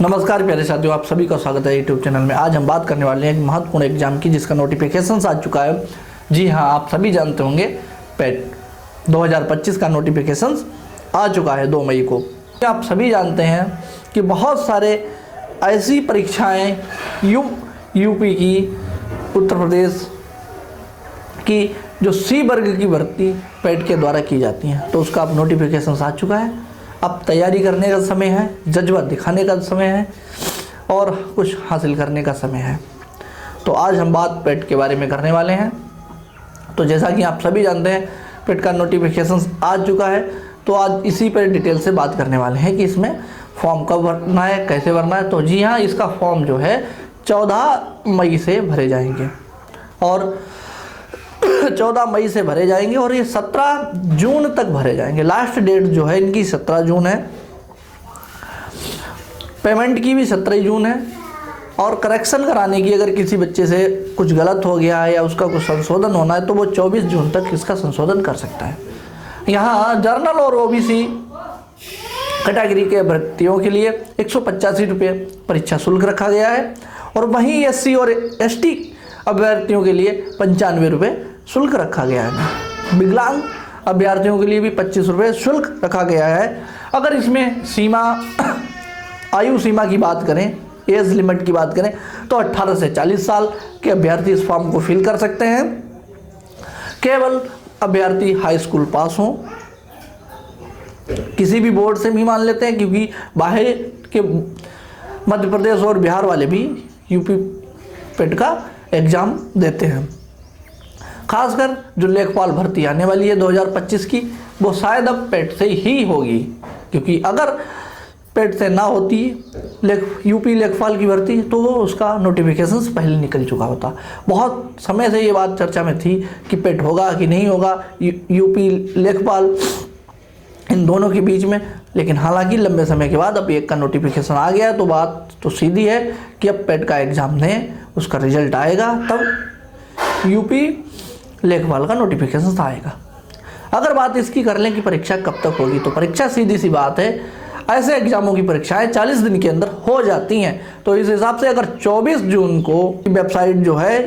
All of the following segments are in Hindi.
नमस्कार प्यारे साथियों, आप सभी का स्वागत है यूट्यूब चैनल में। आज हम बात करने वाले हैं एक महत्वपूर्ण एग्जाम की जिसका नोटिफिकेशन आ चुका है। जी हाँ, आप सभी जानते होंगे पेट 2025 का नोटिफिकेशन आ चुका है 2 मई को। आप सभी जानते हैं कि बहुत सारे ऐसी परीक्षाएं यूपी की, उत्तर प्रदेश की जो सी वर्ग की भर्ती पेट के द्वारा की जाती हैं, तो उसका अब नोटिफिकेशन आ चुका है। अब तैयारी करने का समय है, जज्बा दिखाने का समय है और कुछ हासिल करने का समय है। तो आज हम बात पेट के बारे में करने वाले हैं। तो जैसा कि आप सभी जानते हैं पेट का नोटिफिकेशन आ चुका है, तो आज इसी पर डिटेल से बात करने वाले हैं कि इसमें फॉर्म कब भरना है, कैसे भरना है। तो जी हाँ, इसका फॉर्म जो है 14 मई से भरे जाएंगे और 14 मई से भरे जाएंगे और ये 17 जून तक भरे जाएंगे। लास्ट डेट जो है इनकी 17 जून है। पेमेंट की भी 17 जून है और करेक्शन कराने की, अगर किसी बच्चे से कुछ गलत हो गया है या उसका कुछ संशोधन होना है तो वो 24 जून तक इसका संशोधन कर सकता है। यहाँ जनरल और ओबीसी कैटेगरी के अभ्यर्थियों के लिए 185 रुपये परीक्षा शुल्क रखा गया है और वहीं एससी और एसटी अभ्यर्थियों के लिए 95 रुपये शुल्क रखा गया है। विकलांग अभ्यर्थियों के लिए भी 25 रुपये शुल्क रखा गया है। अगर इसमें आयु सीमा की बात करें, एज लिमिट की बात करें, तो 18 से 40 साल के अभ्यर्थी इस फॉर्म को फिल कर सकते हैं। केवल अभ्यर्थी हाई स्कूल पास हों, किसी भी बोर्ड से भी मान लेते हैं, क्योंकि बाहर के मध्य प्रदेश और बिहार वाले भी यूपी पेट का एग्ज़ाम देते हैं। खासकर जो लेखपाल भर्ती आने वाली है 2025 की, वो शायद अब पेट से ही होगी, क्योंकि अगर पेट से ना होती यूपी लेखपाल की भर्ती तो वो उसका नोटिफिकेशन पहले निकल चुका होता। बहुत समय से ये बात चर्चा में थी कि पेट होगा कि नहीं होगा, यूपी लेखपाल इन दोनों के बीच में। लेकिन हालांकि लंबे समय के बाद अब एक का नोटिफिकेशन आ गया, तो बात तो सीधी है कि अब पेट का एग्ज़ाम दें, उसका रिजल्ट आएगा तब यूपी लेखपाल का नोटिफिकेशन आएगा। अगर बात इसकी कर लें कि परीक्षा कब तक होगी, तो परीक्षा सीधी सी बात है, ऐसे एग्जामों की परीक्षाएं 40 दिन के अंदर हो जाती हैं। तो इस हिसाब से अगर 24 जून को वेबसाइट जो है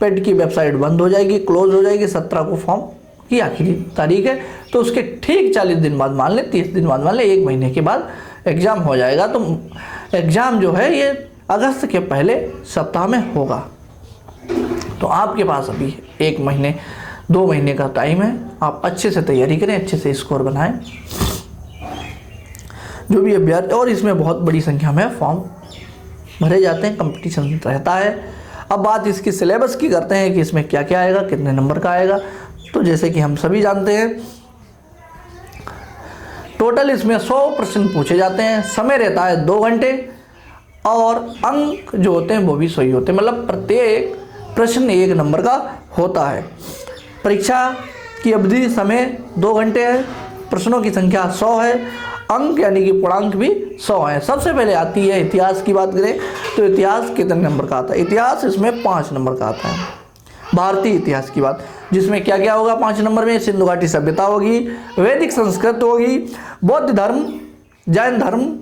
पेट की वेबसाइट बंद हो जाएगी, क्लोज हो जाएगी, 17 को फॉर्म की आखिरी तारीख है, तो उसके ठीक 40 दिन बाद मान लें, 30 दिन बाद मान लें, 1 महीने के बाद एग्ज़ाम हो जाएगा। तो एग्ज़ाम जो है ये अगस्त के पहले सप्ताह में होगा। तो आपके पास अभी 1 महीने 2 महीने का टाइम है। आप अच्छे से तैयारी करें, अच्छे से स्कोर बनाएं जो भी अभ्यर्थी, और इसमें बहुत बड़ी संख्या में फॉर्म भरे जाते हैं, कंपटीशन रहता है। अब बात इसकी सिलेबस की करते हैं कि इसमें क्या क्या आएगा, कितने नंबर का आएगा। तो जैसे कि हम सभी जानते हैं टोटल इसमें 100 प्रश्न पूछे जाते हैं। समय रहता है 2 घंटे और अंक जो होते हैं वो भी 100 ही होते हैं, मतलब प्रत्येक प्रश्न 1 नंबर का होता है। परीक्षा की अवधि समय 2 घंटे है, प्रश्नों की संख्या 100 है, अंक यानी कि पूर्णांक भी 100 है। सबसे पहले आती है इतिहास की बात करें तो इतिहास कितने नंबर का आता है? इतिहास इसमें 5 नंबर का आता है। भारतीय इतिहास की बात, जिसमें क्या क्या होगा 5 नंबर में? सिंधु घाटी सभ्यता होगी, वैदिक संस्कृत होगी, बौद्ध धर्म, जैन धर्म,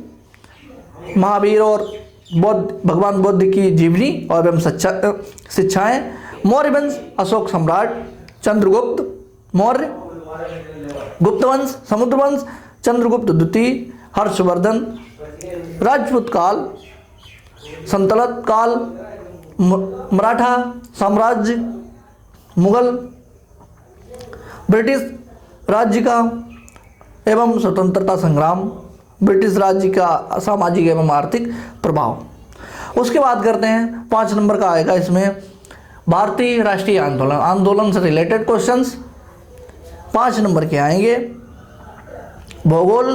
महावीर और भगवान बुद्ध की जीवनी और एवं शिक्षाएं, मौर्य वंश, अशोक सम्राट, चंद्रगुप्त मौर्य, गुप्त वंश, समुद्र वंश, चंद्रगुप्त द्वितीय, हर्षवर्धन, राजपूत काल, संतलत काल, मराठा साम्राज्य, मुगल, ब्रिटिश राज्य का एवं स्वतंत्रता संग्राम, ब्रिटिश राज्य का सामाजिक एवं आर्थिक प्रभाव। उसके बाद करते हैं 5 नंबर का आएगा इसमें भारतीय राष्ट्रीय आंदोलन से रिलेटेड क्वेश्चंस 5 नंबर के आएंगे। भूगोल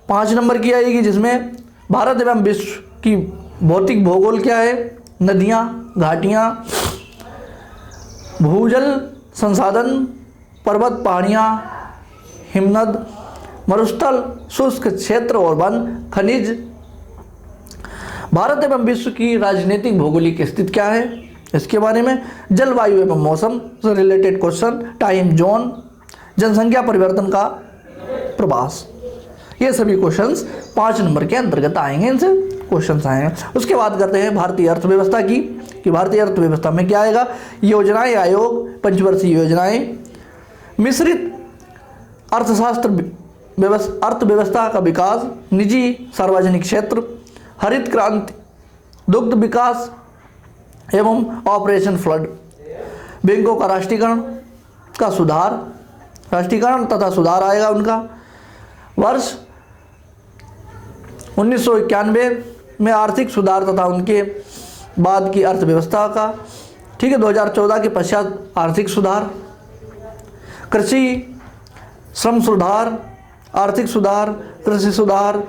5 नंबर की आएगी, जिसमें भारत एवं विश्व की भौतिक भूगोल क्या है, नदियाँ, घाटियाँ, भूजल संसाधन, पर्वत, पहाड़ियाँ, हिमनद, मरुस्थल, शुष्क क्षेत्र और वन, खनिज। भारत एवं विश्व की राजनीतिक भौगोलिक स्थिति क्या है, इसके बारे में। जलवायु एवं मौसम से रिलेटेड क्वेश्चन, टाइम जोन, जनसंख्या परिवर्तन का प्रभास, ये सभी क्वेश्चंस 5 नंबर के अंतर्गत आएंगे, इनसे क्वेश्चंस आएंगे। उसके बाद करते हैं भारतीय अर्थव्यवस्था की, कि भारतीय अर्थव्यवस्था में क्या आएगा। योजनाएं आयोग, पंचवर्षीय योजनाएं, मिश्रित अर्थशास्त्र अर्थव्यवस्था का विकास, निजी सार्वजनिक क्षेत्र, हरित क्रांति, दुग्ध विकास एवं ऑपरेशन फ्लड, बैंकों का राष्ट्रीयकरण तथा सुधार आएगा उनका। वर्ष 1991 में आर्थिक सुधार तथा उनके बाद की अर्थव्यवस्था का, ठीक है, 2014 के पश्चात आर्थिक सुधार, कृषि श्रम सुधार, आर्थिक सुधार, कृषि सुधार,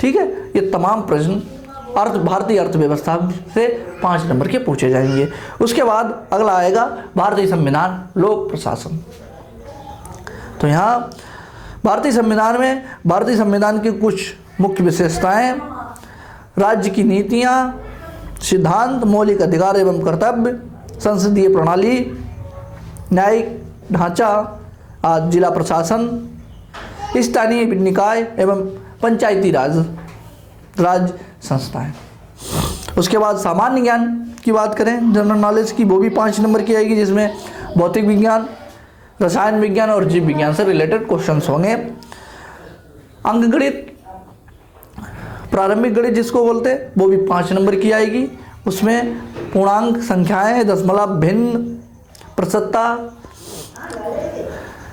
ठीक है। ये तमाम प्रश्न भारतीय अर्थव्यवस्था से 5 नंबर के पूछे जाएंगे। उसके बाद अगला आएगा भारतीय संविधान, लोक प्रशासन। तो यहाँ भारतीय संविधान की कुछ मुख्य विशेषताएं, राज्य की नीतियाँ, सिद्धांत, मौलिक अधिकार एवं कर्तव्य, संसदीय प्रणाली, न्यायिक ढांचा, जिला प्रशासन, स्थानीय निकाय एवं पंचायती राज संस्थाएं। उसके बाद सामान्य ज्ञान की बात करें, जनरल नॉलेज की, वो भी 5 नंबर की आएगी, जिसमें भौतिक विज्ञान, रसायन विज्ञान और जीव विज्ञान से रिलेटेड क्वेश्चंस होंगे। अंकगणित, प्रारंभिक गणित जिसको बोलते हैं, वो भी 5 नंबर की आएगी। उसमें पूर्णांक संख्याएं, दशमलव, भिन्न, प्रतिशतता,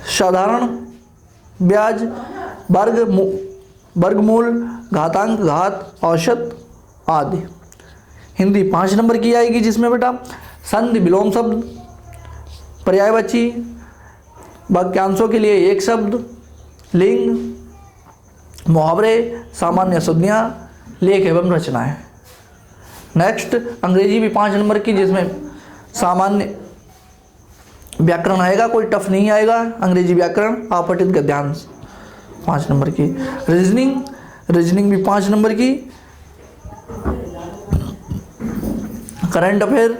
साधारण ब्याज, वर्गमूल, घातांक, घात, औसत आदि। हिंदी 5 नंबर की आएगी, जिसमें बेटा संधि, विलोम शब्द, पर्यायवाची, वाक्यांशों के लिए एक शब्द, लिंग, मुहावरे, सामान्य संज्ञा, लेख एवं रचनाएं। नेक्स्ट अंग्रेजी भी 5 नंबर की, जिसमें सामान्य व्याकरण आएगा, कोई टफ नहीं आएगा। अंग्रेजी व्याकरण, अपठित गद्यांश 5 नंबर की। रीजनिंग भी 5 नंबर की। करंट अफेयर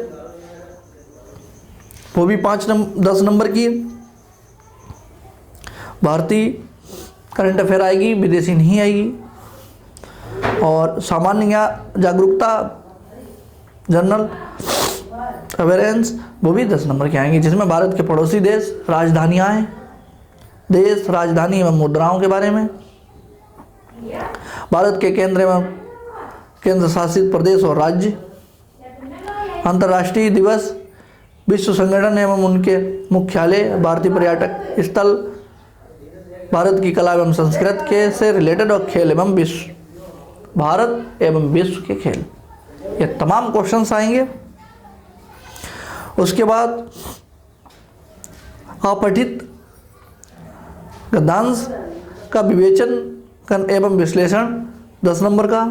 वो भी 10 नंबर की। भारतीय करंट अफेयर आएगी, विदेशी नहीं आएगी। और सामान्य जागरूकता, जनरल अवेयरेंस, वो भी 10 नंबर के आएंगे, जिसमें भारत के पड़ोसी देश, राजधानी एवं मुद्राओं के बारे में, भारत के केंद्र शासित प्रदेश और राज्य, अंतर्राष्ट्रीय दिवस, विश्व संगठन एवं उनके मुख्यालय, भारतीय पर्यटक स्थल, भारत की कला एवं संस्कृति से रिलेटेड, और खेल एवं भारत एवं विश्व के खेल। ये तमाम क्वेश्चंस आएंगे। उसके बाद अपठित गद्यांश का विवेचन एवं विश्लेषण 10 नंबर का,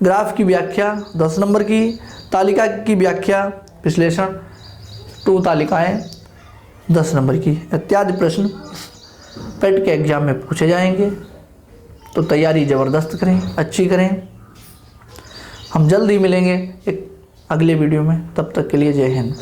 ग्राफ की व्याख्या 10 नंबर की, तालिका की व्याख्या, विश्लेषण 2 तालिकाएं 10 नंबर की, इत्यादि प्रश्न पेट के एग्जाम में पूछे जाएंगे। तो तैयारी ज़बरदस्त करें, अच्छी करें। हम जल्द ही मिलेंगे एक अगले वीडियो में, तब तक के लिए जय हिंद।